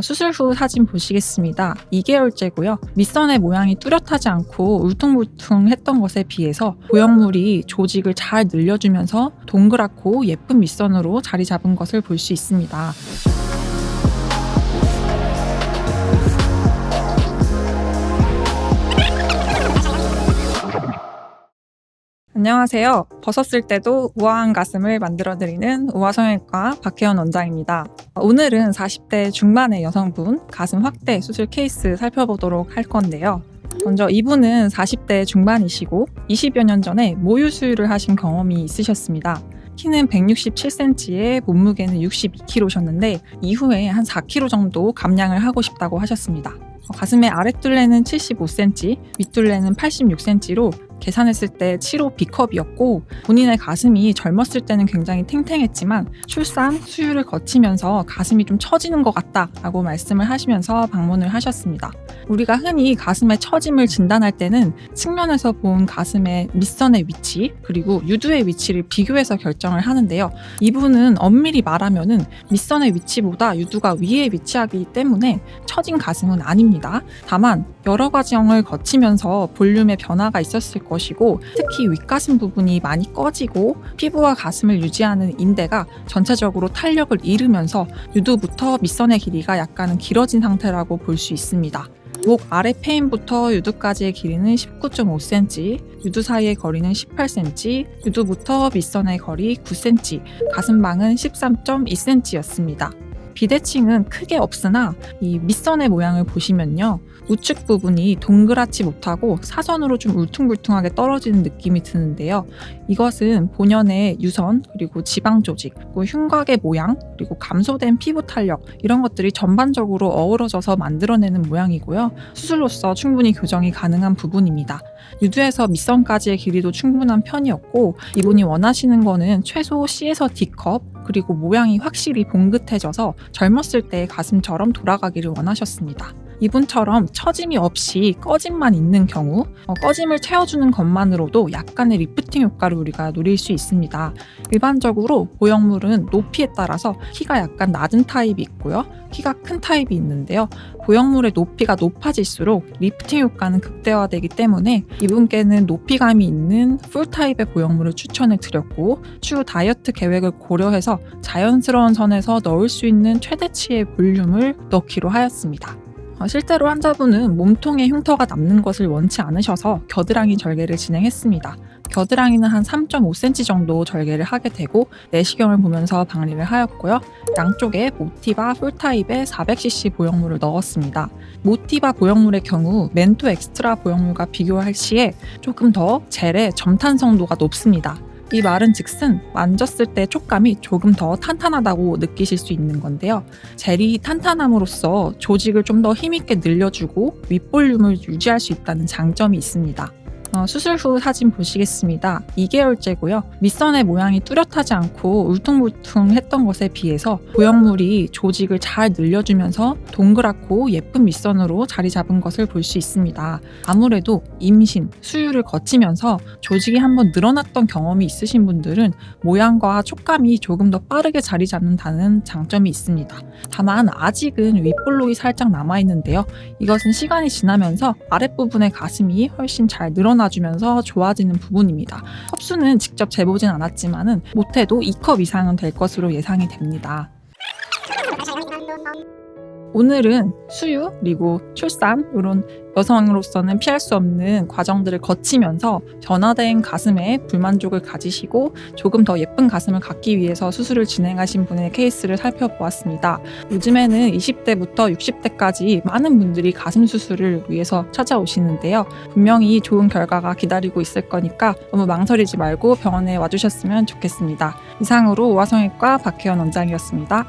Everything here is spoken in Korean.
수술 후 사진 보시겠습니다. 2개월째고요. 밑선의 모양이 뚜렷하지 않고 울퉁불퉁했던 것에 비해서 보형물이 조직을 잘 늘려주면서 동그랗고 예쁜 밑선으로 자리 잡은 것을 볼 수 있습니다. 안녕하세요. 벗었을 때도 우아한 가슴을 만들어드리는 우아성형외과 박혜원 원장입니다. 오늘은 40대 중반의 여성분 가슴 확대 수술 케이스 살펴보도록 할 건데요. 먼저 이분은 40대 중반이시고 20여 년 전에 모유 수유를 하신 경험이 있으셨습니다. 키는 167cm에 몸무게는 62kg셨는데 이후에 한 4kg 정도 감량을 하고 싶다고 하셨습니다. 가슴의 아랫둘레는 75cm, 윗둘레는 86cm로 계산했을 때 7호 B컵이었고 본인의 가슴이 젊었을 때는 굉장히 탱탱했지만 출산, 수유를 거치면서 가슴이 좀 처지는 것 같다라고 말씀을 하시면서 방문을 하셨습니다. 우리가 흔히 가슴의 처짐을 진단할 때는 측면에서 본 가슴의 밑선의 위치 그리고 유두의 위치를 비교해서 결정을 하는데요. 이분은 엄밀히 말하면은 밑선의 위치보다 유두가 위에 위치하기 때문에 처진 가슴은 아닙니다. 다만 여러 과정을 거치면서 볼륨의 변화가 있었을 것이고 특히 윗가슴 부분이 많이 꺼지고 피부와 가슴을 유지하는 인대가 전체적으로 탄력을 잃으면서 유두부터 밑선의 길이가 약간은 길어진 상태라고 볼 수 있습니다. 목 아래 페인부터 유두까지의 길이는 19.5cm, 유두 사이의 거리는 18cm, 유두부터 밑선의 거리 9cm, 가슴방은 13.2cm였습니다. 비대칭은 크게 없으나 이 밑선의 모양을 보시면요. 우측 부분이 동그랗지 못하고 사선으로 좀 울퉁불퉁하게 떨어지는 느낌이 드는데요. 이것은 본연의 유선, 그리고 지방 조직, 그리고 흉곽의 모양, 그리고 감소된 피부 탄력 이런 것들이 전반적으로 어우러져서 만들어내는 모양이고요. 수술로서 충분히 교정이 가능한 부분입니다. 유두에서 밑선까지의 길이도 충분한 편이었고 이분이 원하시는 거는 최소 C에서 D컵 그리고 모양이 확실히 봉긋해져서 젊었을 때의 가슴처럼 돌아가기를 원하셨습니다. 이분처럼 처짐이 없이 꺼짐만 있는 경우 꺼짐을 채워주는 것만으로도 약간의 리프팅 효과를 우리가 누릴 수 있습니다. 일반적으로 보형물은 높이에 따라서 키가 약간 낮은 타입이 있고요. 키가 큰 타입이 있는데요. 보형물의 높이가 높아질수록 리프팅 효과는 극대화되기 때문에 이분께는 높이감이 있는 풀 타입의 보형물을 추천을 드렸고 추후 다이어트 계획을 고려해서 자연스러운 선에서 넣을 수 있는 최대치의 볼륨을 넣기로 하였습니다. 실제로 환자분은 몸통에 흉터가 남는 것을 원치 않으셔서 겨드랑이 절개를 진행했습니다. 겨드랑이는 한 3.5cm 정도 절개를 하게 되고 내시경을 보면서 방리를 하였고요. 양쪽에 모티바 풀타입의 400cc 보형물을 넣었습니다. 모티바 보형물의 경우 멘토 엑스트라 보형물과 비교할 시에 조금 더 젤의 점탄성도가 높습니다. 이 말은 즉슨 만졌을 때 촉감이 조금 더 탄탄하다고 느끼실 수 있는 건데요. 젤이 탄탄함으로써 조직을 좀 더 힘있게 늘려주고 윗볼륨을 유지할 수 있다는 장점이 있습니다. 수술 후 사진 보시겠습니다. 2개월째고요. 밑선의 모양이 뚜렷하지 않고 울퉁불퉁했던 것에 비해서 보형물이 조직을 잘 늘려주면서 동그랗고 예쁜 밑선으로 자리 잡은 것을 볼 수 있습니다. 아무래도 임신, 수유를 거치면서 조직이 한번 늘어났던 경험이 있으신 분들은 모양과 촉감이 조금 더 빠르게 자리 잡는다는 장점이 있습니다. 다만 아직은 윗볼록이 살짝 남아있는데요. 이것은 시간이 지나면서 아랫부분의 가슴이 훨씬 잘 늘어나주면서 좋아지는 부분입니다. 컵수는 직접 재보진 않았지만 못해도 2컵 이상은 될 것으로 예상이 됩니다. 오늘은 수유 그리고 출산 이런 여성으로서는 피할 수 없는 과정들을 거치면서 변화된 가슴에 불만족을 가지시고 조금 더 예쁜 가슴을 갖기 위해서 수술을 진행하신 분의 케이스를 살펴보았습니다. 요즘에는 20대부터 60대까지 많은 분들이 가슴 수술을 위해서 찾아오시는데요. 분명히 좋은 결과가 기다리고 있을 거니까 너무 망설이지 말고 병원에 와주셨으면 좋겠습니다. 이상으로 우아성형외과 박혜원 원장이었습니다.